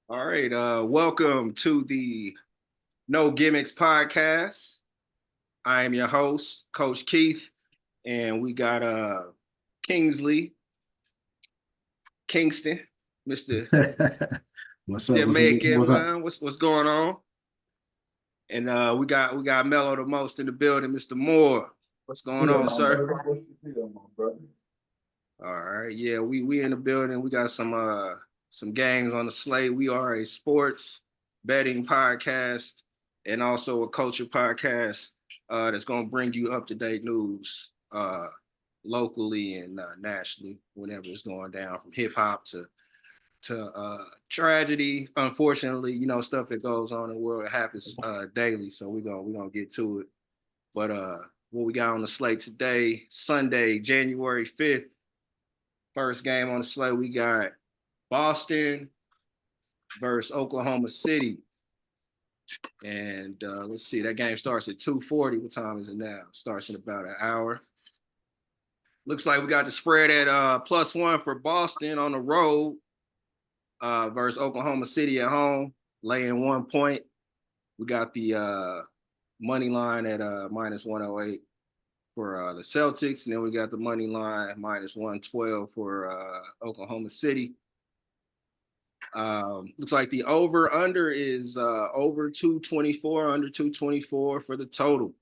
All right. Welcome to the No Gimmicks Podcast. I am your host, Coach Keith, and we got Kingsley Kingston, Mr. What's up? Jamaican What's up? man. What's going on? And we got Mello the most in the building, Mr. Moore. What's going Yeah, on, my sir? brother. What's the deal, my brother? All right. Yeah, we in the building. We got some games on the slate. We are a sports betting podcast and also a culture podcast that's going to bring you up to date news locally and nationally whenever it's going down, from hip hop to tragedy. Unfortunately, stuff that goes on in the world happens daily. So we're gonna get to it. But what we got on the slate today, Sunday, January 5th. First game on the slate, we got Boston versus Oklahoma City. And let's see, that game starts at 2:40. What time is it now? Starts in about an hour. Looks like we got the spread at +1 for Boston on the road versus Oklahoma City at home, laying 1 point. We got the money line at -108 for the Celtics, and then we got the money line -112 for Oklahoma City. Looks like the over/under is over 224, under 224 for the total.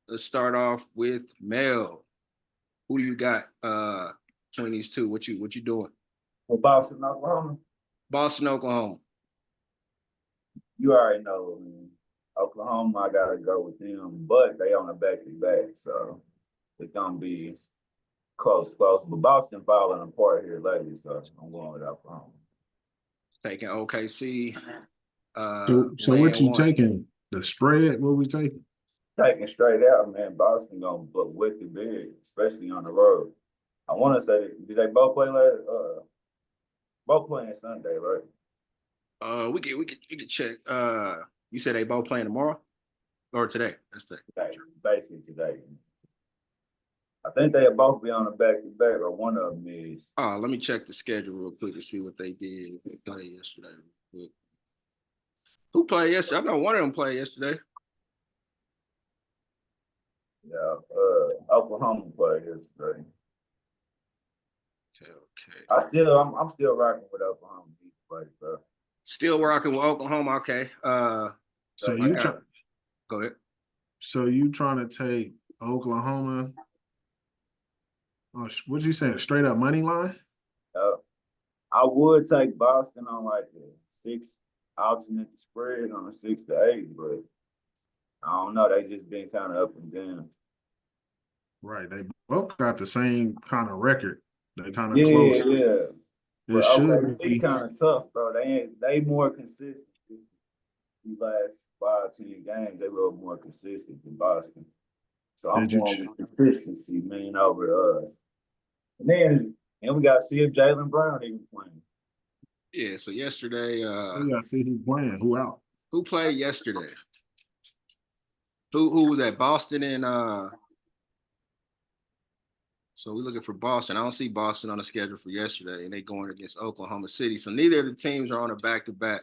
Let's start off with Mel. Who you got between these two? What you doing? For Boston, Oklahoma, Boston, Oklahoma. you already know, man. Oklahoma, I gotta go with them, but they on a back-to-back, so it's gonna be close. But Boston falling apart here lately, so I'm going with Oklahoma. Taking OKC, So what laying you one. taking? The spread? What we taking? Taking straight out, man. Boston gonna look wicked big, especially on the road. I want to say, did they both play last? Both playing Sunday, right? We could check. You said they both playing tomorrow or today? That's today. Today, basically today. I think they'll both be on a back-to-back, or one of them is. Let me check the schedule real quick to see what they did. They played yesterday. Who played yesterday? I know one of them played yesterday. Yeah, Oklahoma played yesterday. Okay. I'm still rocking with Oklahoma beat play, so. Still rocking with Oklahoma. Okay. So I you got. try, Go ahead. so you trying to take Oklahoma? What'd you say? A straight up money line? Uh, I would take Boston on like the 6 alternate spread on a 6 to 8, but I don't know. They just been kind of up and down. Right. They both got the same kind of record. They kind of Yeah, close. yeah. It But should OKC be. kind of tough, bro. They more consistent. These last 5, 10 games, they a little more consistent than Boston. So I'm Did you? going with consistency, man, over and we got to see if Jalen Brown even playing. Yeah. So yesterday, We gotta see who's playing, who out. who played yesterday? Who was at Boston and so we're looking for Boston. I don't see Boston on the schedule for yesterday, and they going against Oklahoma City. So neither of the teams are on a back-to-back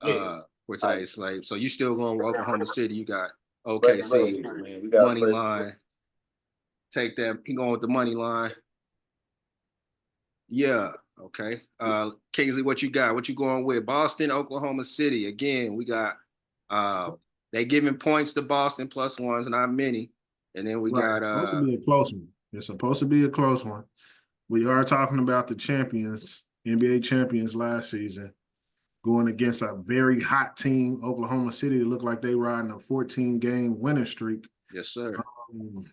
Yeah, for today's slate. So you still going with Oklahoma City? You got fresh OKC legs, man. We got money fresh line. legs. Take that. He going with the money line. Yeah. Okay. Kingsley, what you got? What you going with? Boston, Oklahoma City. Again, we got they giving points to Boston +1s, not many. And then we Right. got It's supposed to be a close one. It's supposed to be a close one. We are talking about the champions, NBA champions last season, going against a very hot team, Oklahoma City. It looked like they riding a 14-game winning streak. yes, sir. Um,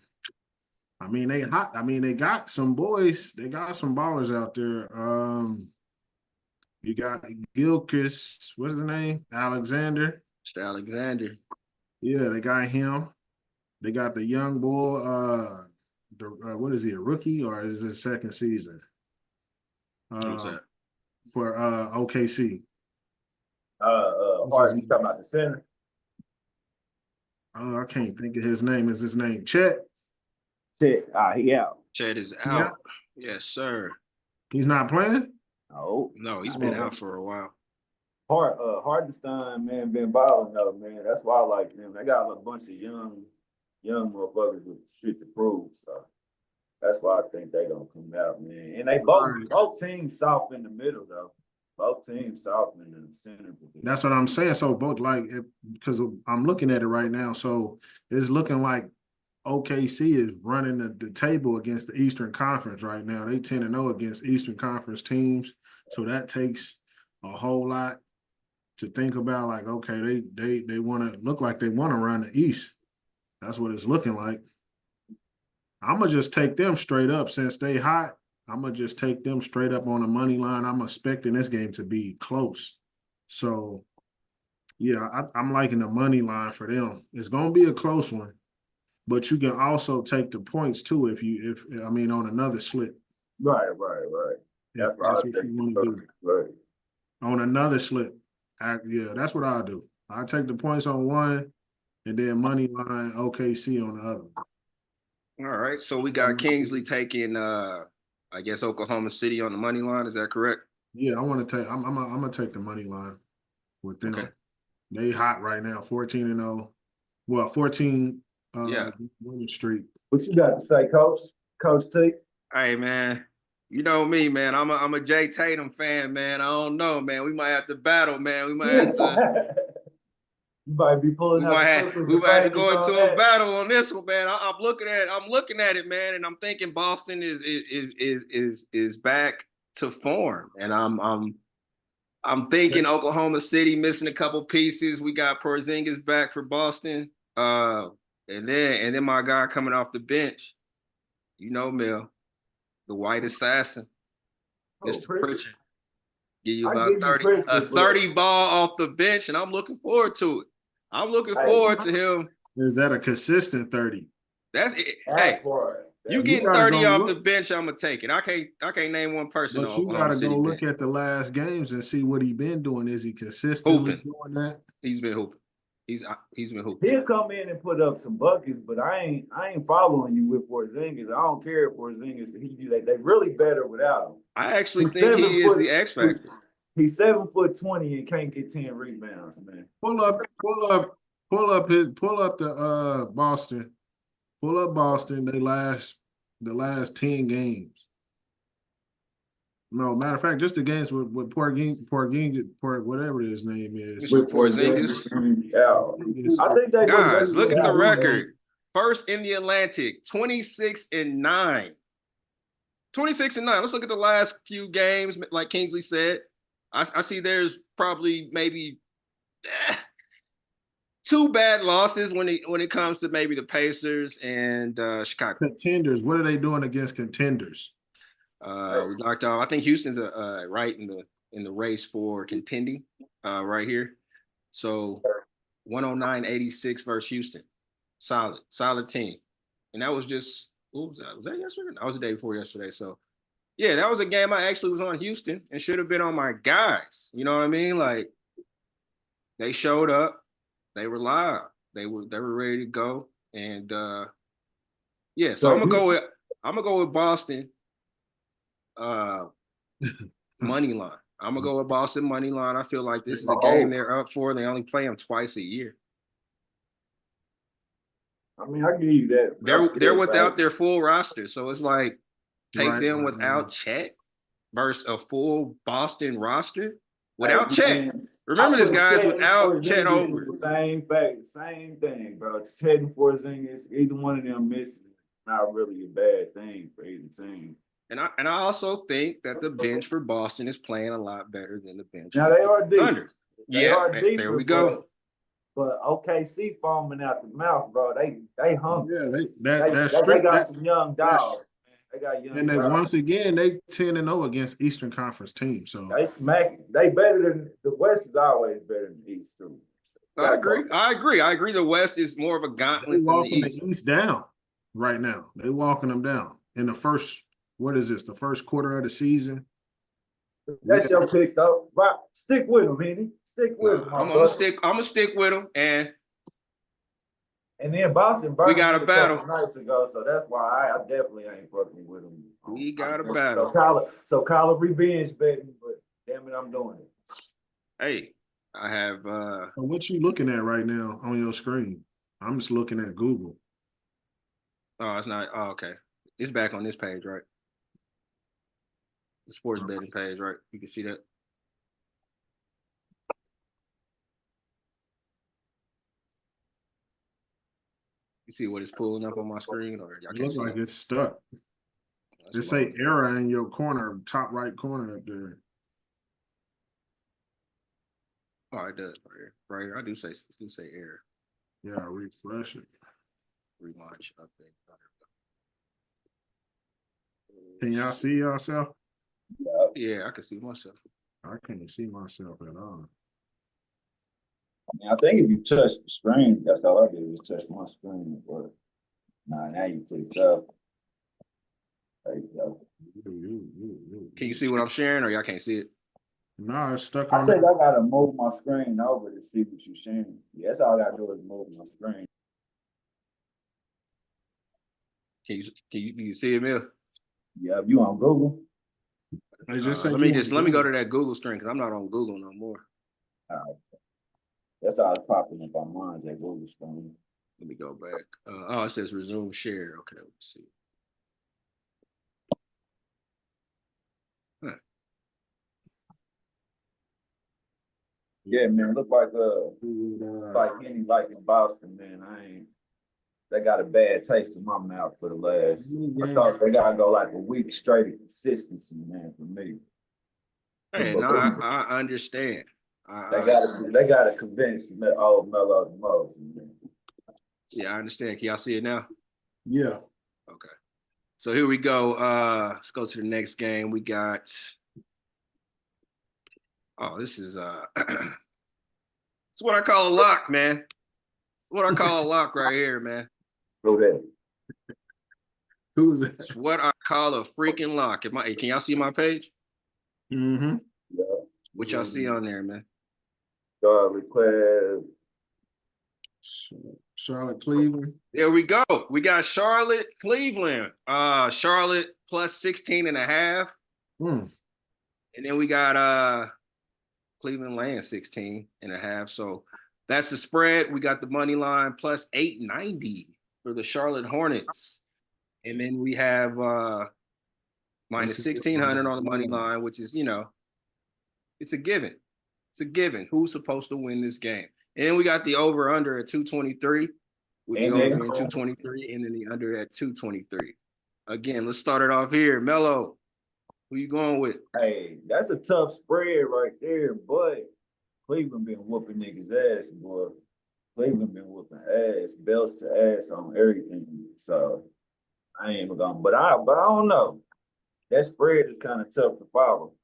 I mean, they hot. I mean, they got some boys. They got some ballers out there. You got Gilchrist. What's his name? Alexander. Mr. Alexander. Yeah, they got him. They got the young boy. What is he? A rookie or is his second season? What's Uh, that? for OKC. What's his Hart, you name? talking about the center? I can't think of his name. Is his name Chet? Shit, he out. Chet is He out. out? Yes, sir. He's not playing? Oh, No, he's been oh, out for a while. Hardenstein, man, been balling though, man. That's why I like them. They got a bunch of young motherfuckers with shit to prove. So that's why I think they gonna come out, man. And they both teams soft in the middle though. Both teams soft in the center position. That's what I'm saying. So both because I'm looking at it right now. So it's looking like OKC is running the table against the Eastern Conference right now. They 10-0 against Eastern Conference teams. So that takes a whole lot to think about. Like, okay, they want to look like they want to run the East. That's what it's looking like. I'm gonna just take them straight up since they hot. I'm gonna just take them straight up on the money line. I'm expecting this game to be close. So, yeah, I'm liking the money line for them. It's gonna be a close one, but you can also take the points too if on another slip. Right. That's what you want to do. Right. On another slip, that's what I'll do. I'll take the points on one, and then money line OKC on the other. All right. So we got Kingsley taking I guess Oklahoma City on the money line. Is that correct? Yeah, I'm gonna take the money line with them. Okay. They hot right now, 14-0. Well, 14 winning streak. What you got to say, Coach? Coach T? Hey man, you know me, man. I'm a Jay Tatum fan, man. I don't know, man. We might have to battle, man. We might have to. You might be pulling. We might have to go into a battle on this one, man. I'm looking at it, man, and I'm thinking Boston is back to form, and I'm thinking Oklahoma City missing a couple pieces. We got Porzingis back for Boston, and then my guy coming off the bench, Mel, the white assassin, Mr. Pritchard. Give you about 30 ball off the bench, and I'm looking forward to it. I'm looking forward to him. Is that a consistent 30? That's it. Hey, you getting 30 off the bench, I'm gonna take it. I can't name one person. But you gotta go look at the last games and see what he been doing. Is he consistently doing that? He's been hooping. He's been hooping. He'll come in and put up some buckets, but I ain't following you with Porzingis. I don't care if Porzingis he do that. They really better without him. I actually think he is the X factor. He's 7'20" and can't get 10 rebounds, man. Pull up the Boston. Pull up Boston. The last 10 games. No, matter of fact, just the games with Porzingis, whatever his name is. With Porzingis. Yeah. I think guys, look at the record. First in the Atlantic, 26-9. 26-9. Let's look at the last few games, like Kingsley said. I see there's probably maybe 2 bad losses when it comes to maybe the Pacers and Chicago. Contenders. What are they doing against contenders? We knocked out. I think Houston's right in the race for contending right here. So 109-86 versus Houston. Solid team. And that was just what was that? Was that yesterday? That was the day before yesterday. So yeah, that was a game I actually was on Houston and should have been on my guys. You know what I mean? Like they showed up, they were live, they were ready to go. And yeah, so I'm gonna go with Boston money line. I'm gonna go with Boston money line. I feel like this is a game they're up for. They only play them twice a year. I mean, I give you that. They're without their full roster, so it's like take them without Chet versus a full Boston roster without Chet. Remember this, guys, without Chet Holmgren. Same thing, bro. It's Chet and Porzingis. Either one of them missing, not really a bad thing for either team. And I also think that the bench for Boston is playing a lot better than the bench. Now they are deep. There we go. But OKC foaming out the mouth, bro. They hungry. Yeah, they got some young dogs. They got young. And once again, they 10-0 against Eastern Conference teams. So they smack. They better than the West is always better than the East too. I agree. The West is more of a gauntlet. They're walking the East down right now. They're walking them down in the first. What is this? The first quarter of the season. That's your pick, though. Right, stick with him, Henny. Stick with him. I'm gonna stick with him, and then Boston. We got a battle nights ago, so that's why I definitely ain't fucking with him. We got a battle. So call it revenge betting, but damn it, I'm doing it. Hey, I have What you looking at right now on your screen? I'm just looking at Google. oh, it's not. Oh, okay. It's back on this page, right? The sports betting page, right? You can see that. You see what it's pulling up on my screen, or y'all It can't looks see like it? it's stuck. That's It say loading. error in your corner, top right corner up there. Oh, it does right here. Right here. I do say error. Yeah, refresh it. Relaunch update. Can y'all see yourself? Yeah, I can see myself. I can't see myself at all. I mean, I think if you touch the screen, that's all I did was touch my screen. But now you click up. There you go. Can you see what I'm sharing, or y'all can't see it? No, it's stuck I on think there. I gotta move my screen over to see what you're sharing. Yeah, that's all I gotta do is move my screen. Can you see it, Mill? Yeah, if you on Google, It just say Let you me on let me go to Google. that Google screen because I'm not on Google no more. that's all it's popping up on mine, that Google screen. Let me go back. Oh, it says resume share. Okay, let's see. Huh. Yeah, man, look like any like in Boston, man. They got a bad taste in my mouth for the last. I thought they gotta go like a week straight of consistency, man, for me. Hey, no, I understand. They gotta convince old Melo the most. Man. Yeah, I understand. Can y'all see it now? Yeah. Okay. So here we go. Let's go to the next game. We got. Oh, this is it's what I call a lock, man. What I call a lock right here, man. Who that? Who's that? It's what I call a freaking lock. Can y'all see my page? Mm-hmm. Yeah. What y'all see on there, man? Charlie Class. Charlotte, Cleveland. There we go. We got Charlotte, Cleveland. Charlotte plus 16.5. Mm. And then we got Cleveland laying 16.5. So that's the spread. We got the money line plus 890 for the Charlotte Hornets. And then we have minus 1,600 on the money line, which is, it's a given. It's a given. Who's supposed to win this game? And then we got the over-under at 223, with the over being 223, and then the under at 223. Again, let's start it off here. Melo, who you going with? Hey, that's a tough spread right there, but Cleveland been whooping niggas' ass, boy. Cleveland been whooping ass, belts to ass on everything. So I ain't even gonna. But I don't know. That spread is kind of tough to follow.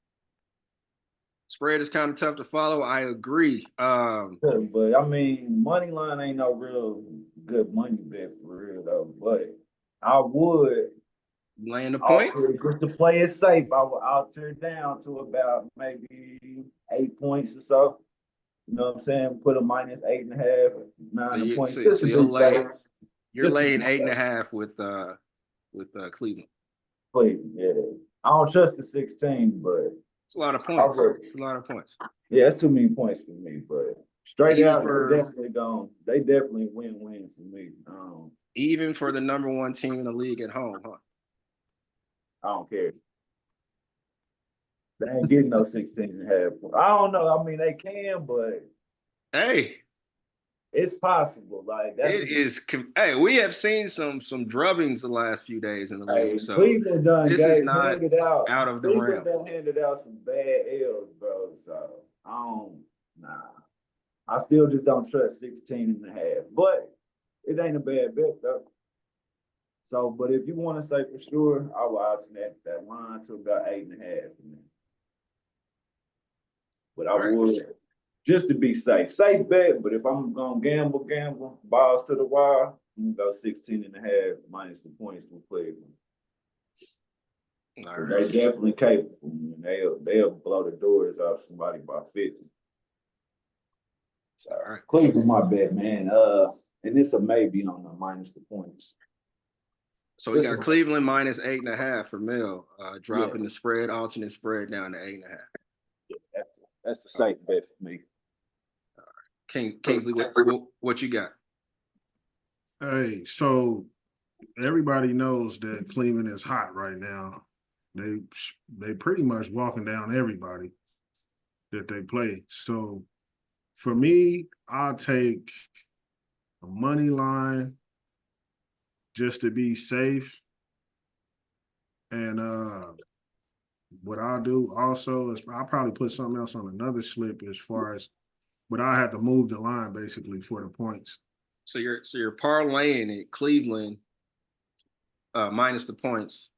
Spread is kind of tough to follow. I agree. But I mean, money line ain't no real good money bet for real though. But I would laying the point. Just to play it safe, I would alter it down to about maybe 8 points or so. You know what I'm saying? Put a minus 8.5, 9 points. So you're laying 8.5 with Cleveland. Cleveland, yeah. I don't trust the 16, but it's a lot of points. It's a lot of points. Yeah, it's too many points for me, but straight out, they definitely win-win for me. Even for the number one team in the league at home, huh? I don't care. They ain't getting no 16.5. I don't know. I mean, they can, but hey, it's possible. Like it is. Hey, we have seen some drubbings the last few days in the league. So Cleveland done this is not out of the realm. Cleveland done handed out some bad L's, bro. So I still just don't trust 16.5. But it ain't a bad bet though. So, but if you want to say for sure, I will alternate that line to about 8.5. But I would, just to be safe bet. But if I'm gonna gamble, balls to the wire, I'm gonna go 16.5 minus the points for Cleveland. They definitely capable. They'll blow the doors off somebody by 50. So Cleveland, my bet, man. And it's a maybe on the minus the points. So we got Cleveland minus 8.5 for Mill, dropping the spread, alternate spread down to 8.5. Yeah, that's a safe bet for me. Kingsley, what you got? Hey, so everybody knows that Cleveland is hot right now. They pretty much walking down everybody that they play. So for me, I'll take a money line just to be safe. And what I'll do also is I'll probably put something else on another slip as far as, but I have to move the line basically for the points. So you're parlaying it Cleveland minus the points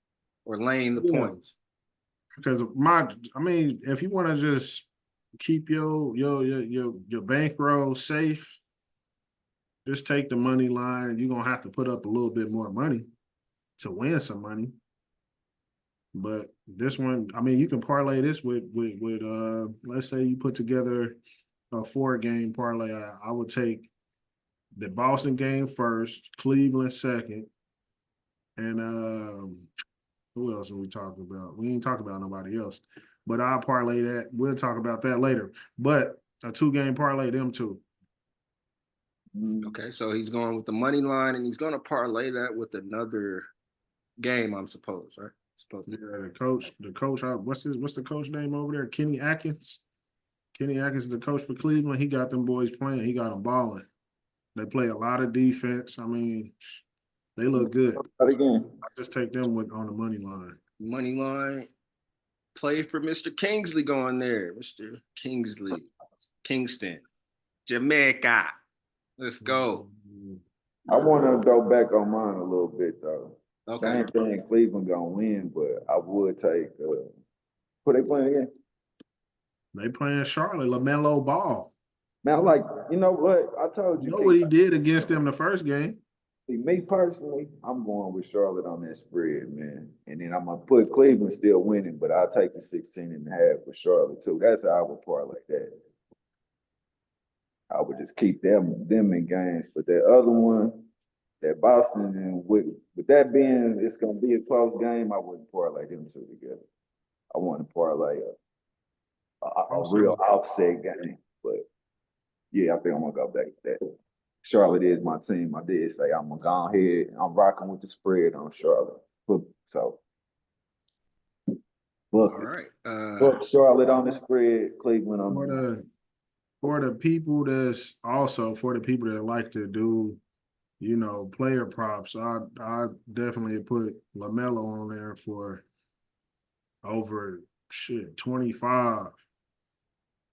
or laying the points. Because if you want to just keep your bankroll safe, just take the money line. You're gonna have to put up a little bit more money to win some money. But this one, you can parlay this with let's say you put together a 4-game parlay. I would take the Boston game first, Cleveland second, and who else are we talking about? We ain't talking about nobody else. But I'll parlay that. We'll talk about that later. But a 2-game parlay, them two. Okay, so he's going with the money line, and he's going to parlay that with another game, I'm supposed, right? Yeah, the coach. What's the coach name over there? Kenny Atkins. Kenny Atkins is the coach for Cleveland. He got them boys playing. He got them balling. They play a lot of defense. They look good. Again, I just take them on the money line. Money line. Play for Mr. Kingsley going there. Mr. Kingsley. Kingston. Jamaica. Let's go. I want to go back on mine a little bit though. Okay. Same thing, Cleveland gonna win, but I would take. Who they playing again? They playing Charlotte. LaMelo Ball. Man, you know what? I told you. You know what he did against them the first game. See, me personally, I'm going with Charlotte on that spread, man. And then I'm gonna put Cleveland still winning, but I'll take the 16.5 for Charlotte too. That's how I would parlay that. I would just keep them in games. But that other one, that Boston, and with that being, it's gonna be a close game. I wouldn't parlay them two together. I want to parlay a real offset game. But yeah, I think I'm gonna go back to that. Charlotte is my team. I did say I'm gonna go ahead. I'm rocking with the spread on Charlotte. So, all right. Book Charlotte on the spread. Cleveland on the. For the people that like to do, player props, I definitely put LaMelo on there for over 25,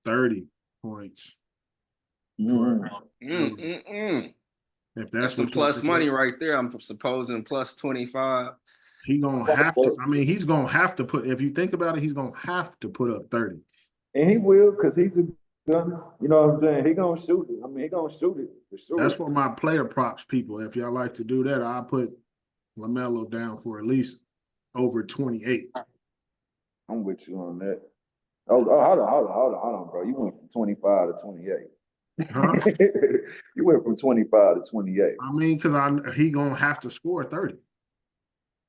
30 points. If that's some plus money right there, I'm supposing plus 25. He's gonna have to put. If you think about it, he's gonna have to put up 30. And he will, because he's a gunner. You know what I'm saying? He gonna shoot it. He gonna shoot it for sure. That's for my player props people. If y'all like to do that, I'll put LaMelo down for at least over 28. I'm with you on that. Oh, hold on, bro. You went from 25 to 28. Huh? You went from 25 to 28. Because he gonna have to score 30.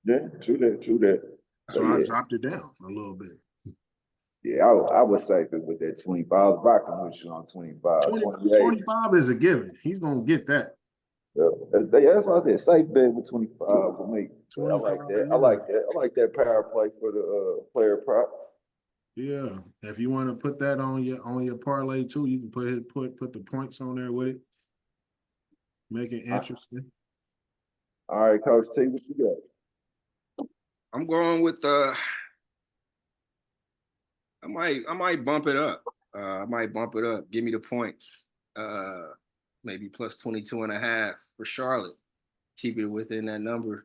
Yeah, true that. So I dropped it down a little bit. Yeah, I would say with that 25. I was rocking with you on 25. 25 is a given. He's gonna get that. Yeah, that's why I said safe bet with 25 for me. I like that. Yeah. I like that power play for the player prop. Yeah, if you want to put that on your parlay too, you can put the points on there with it. Make it interesting. All right, Coach T, what you got? I'm going with I might bump it up. Give me the points. Maybe plus 22.5 for Charlotte. Keep it within that number.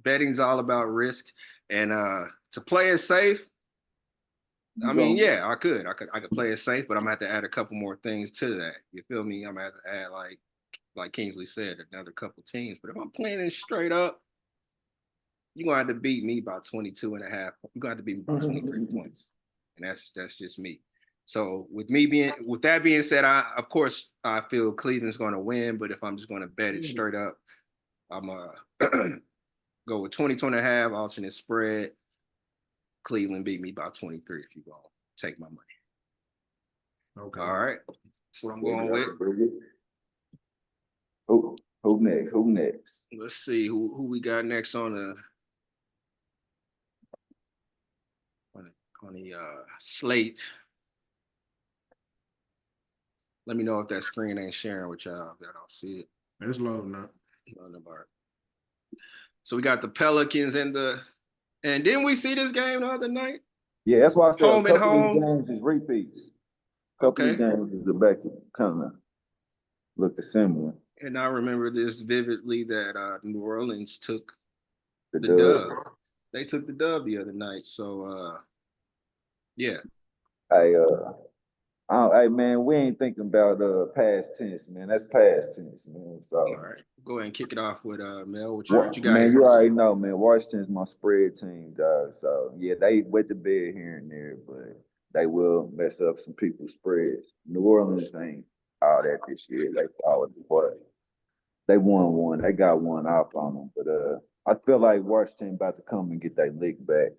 Betting's all about risk. And to play it safe, I could play it safe, but I'm gonna have to add a couple more things to that. You feel me? I'm gonna have to add like Kingsley said, another couple teams. But if I'm playing it straight up, you're gonna have to beat me by 22.5. You're gonna have to beat me by 23 points. And that's just me. So with that being said, of course I feel Cleveland's gonna win, but if I'm just gonna bet it straight up, I'm go with 22.5 alternate spread. Cleveland beat me by 23 if you gonna take my money. Okay. All right. That's what I'm going with. Who next? Who next? Let's see who we got next on the slate. Let me know if that screen ain't sharing with y'all. I don't see it. It's loading up. So we got the Pelicans and didn't we see this game the other night? Yeah, that's why I said Home a and couple of home. these games is repeats. A couple of games is the back kind of look similar. And I remember this vividly that New Orleans took the dub. dub. They took the dub the other night. So yeah. Hey man, we ain't thinking about past tense, man. That's past tense, man. So all right, go ahead and kick it off with Mel. What you got? Man, here? you already know, man. Washington's my spread team, dog. So yeah, they wet the bed here and there, but they will mess up some people's spreads. New Orleans ain't all that this year. They followed the play. They won one. They got one off on them, but I feel like Washington about to come and get their lick back.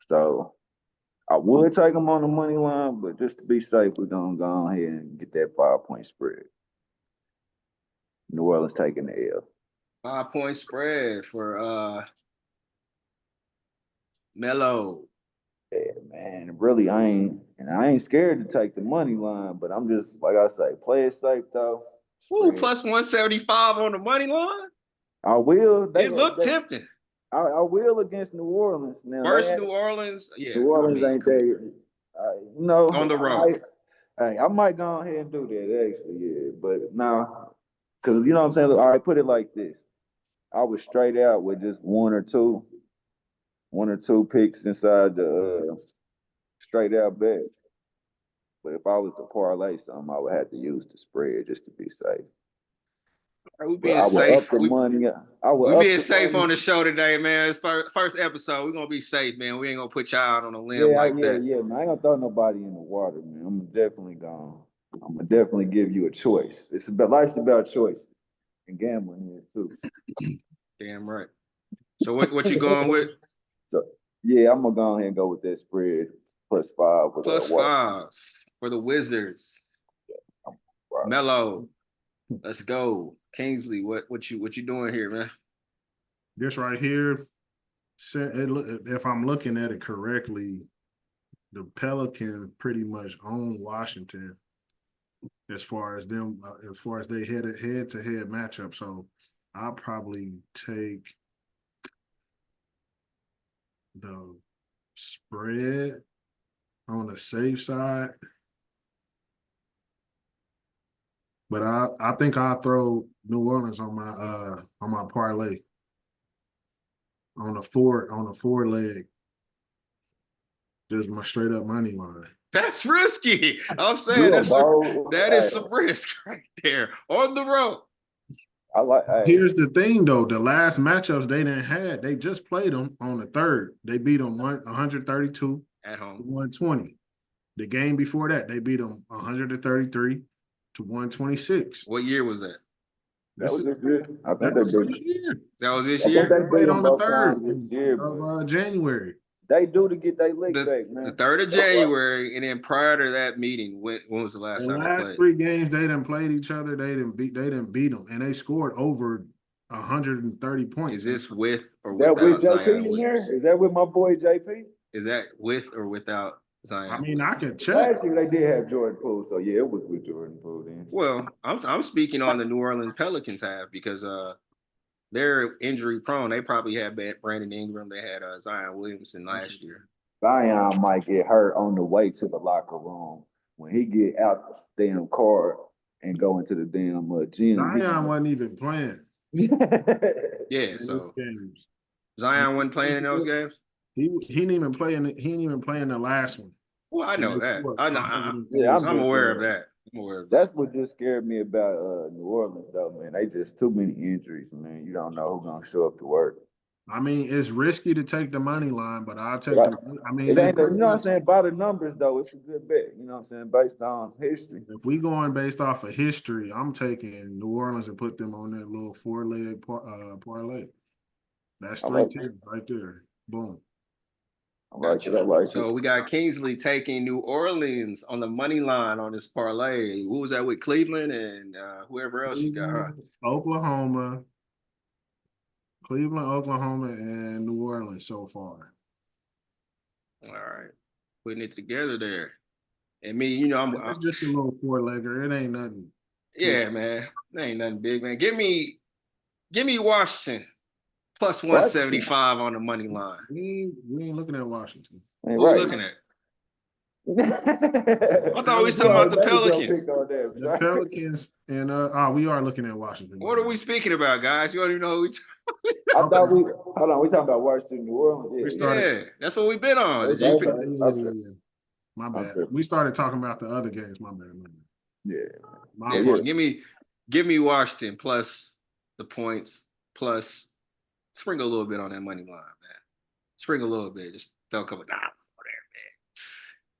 So I would take them on the money line, but just to be safe, we're gonna go ahead and get that 5-point spread. New Orleans taking the L. 5-point spread for Melo. Yeah, man. Really, I ain't scared to take the money line, but I'm just like I say, play it safe though. Ooh, plus 175 on the money line. I will. It looked tempting. I will against New Orleans now. Versus New Orleans, yeah. New Orleans ain't there. On the road. I might go ahead and do that actually, yeah. But now, because you know what I'm saying. All right, put it like this: I was straight out with just one or two picks inside the straight out bet. But if I was to parlay something, I would have to use the spread just to be safe. We're being safe. We're being safe on the show today, man. It's first episode. We're gonna be safe, man. We ain't gonna put y'all out on a limb like that. Yeah, man. I ain't gonna throw nobody in the water, man. I'm gonna definitely give you a choice. Life's about choices, and gambling is too. Damn right. So what you going with? So yeah, I'm gonna go ahead and go with that spread +5. Plus 5 for the Wizards. Yeah, Melo. Let's go. Kingsley, what you doing here, man? This right here, if I'm looking at it correctly, the Pelicans pretty much own Washington as far as they head-to-head matchup. So I'll probably take the spread on the safe side. But I think I'll throw New Orleans on my parlay on a four leg. Just my straight up money line. That's risky. I'm saying that is some risk right there on the road. Here's the thing though, the last matchups they didn't have, they just played them on the third. They beat them 132 at home, 120. The game before that, they beat them 133 to 126. What year was that? That was this year. I think that was this year. That was this year. They played on the 3rd of January. They do to get their leg back, man. The 3rd of January, and then prior to that meeting, when was the last time they played? The last 3 games they didn't played each other. They didn't beat them, and they scored over 130 points. Is this with or without Zion Williamson? Is that with my boy JP? Is that with or without Zion? I mean, I can check. Last year they did have Jordan Poole, so yeah, it was with Jordan Poole then. Well, I'm speaking on the New Orleans Pelicans half because they're injury prone. They probably had Brandon Ingram. They had Zion Williamson last year. Zion might get hurt on the way to the locker room when he get out the damn car and go into the damn gym. Zion wasn't even playing. Yeah, so Zion wasn't playing in those games. He didn't even play in the last one. Well, I know that. I'm aware of that. That's what just scared me about New Orleans, though, man. They just too many injuries, man. You don't know who's gonna show up to work. I mean, it's risky to take the money line, but I'll take the. I mean, you know what I'm saying? By the numbers, though, it's a good bet. You know what I'm saying? Based on history. If we going based off of history, I'm taking New Orleans and put them on that little 4-leg parlay. That's 3 teams right there. Boom. I like Gotcha. it. I like So it. we got Kingsley taking New Orleans on the money line on this parlay. Who was that with? Cleveland and whoever else you got, huh? Oklahoma, Cleveland, Oklahoma, and New Orleans so far. All right. Putting it together there. And me, you know, It's just a little four-legger. It ain't nothing. yeah, man. That ain't nothing big, man. Give me Washington plus 175 on the money line. We ain't looking at Washington. Who we looking at? I thought we was talking about the Pelicans. The Pelicans and we are looking at Washington. What are we speaking about, guys? You don't even know who we I thought we hold on. We talking about Washington, New Orleans. Yeah, that's what we've been on. Did Okay. Yeah. My bad. We started talking about the other games. My bad. Yeah. So give me Washington plus the points plus sprinkle a little bit on that money line, man. Sprinkle a little bit. Just throw a couple dollars on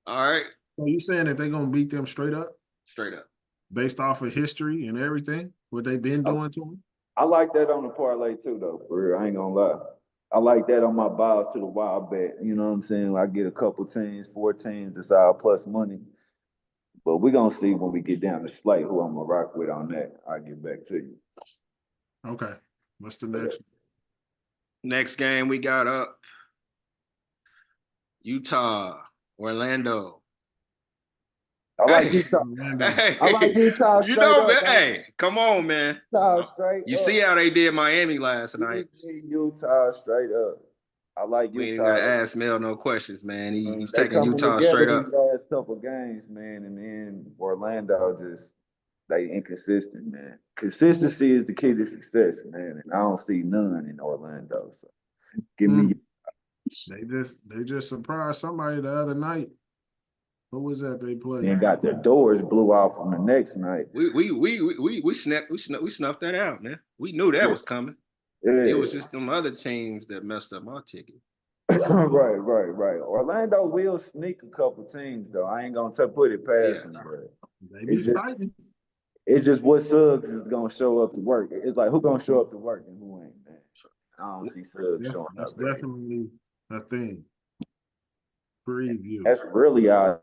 there, man. All right. So you saying that they're gonna beat them straight up? Straight up. Based off of history and everything? What they've been doing to them? I like that on the parlay too, though. For real, I ain't gonna lie. I like that on my bias to the wild bet. You know what I'm saying? I get a couple teams, 4 teams, that's our plus money. But we're gonna see when we get down the slate who I'm gonna rock with on that. I'll get back to you. Okay. What's the next? Next game we got up. Utah, Orlando. I like Utah. Hey, I like Utah. You know, man. Up, Hey, come on, man. Utah straight You up. see how they did Miami last night. Utah straight up. I like Utah. We ain't gotta ask Mel no questions, man. He's They taking Utah straight up. These last couple games, man, and then Orlando just they inconsistent, man. Consistency is the key to success, man, and I don't see none in Orlando. So give me. They just surprised somebody the other night. Who was that they played? And got their doors blew off on the next night. We snuffed that out, man. We knew that was coming. Yeah. It was just them other teams that messed up my ticket. Right. Orlando will sneak a couple teams though. I ain't gonna put it past them, bro. They be fighting. It's just what Suggs is gonna show up to work. It's like who gonna show up to work and who ain't, man. I don't see Suggs showing up. That's definitely a thing. Preview. That's really our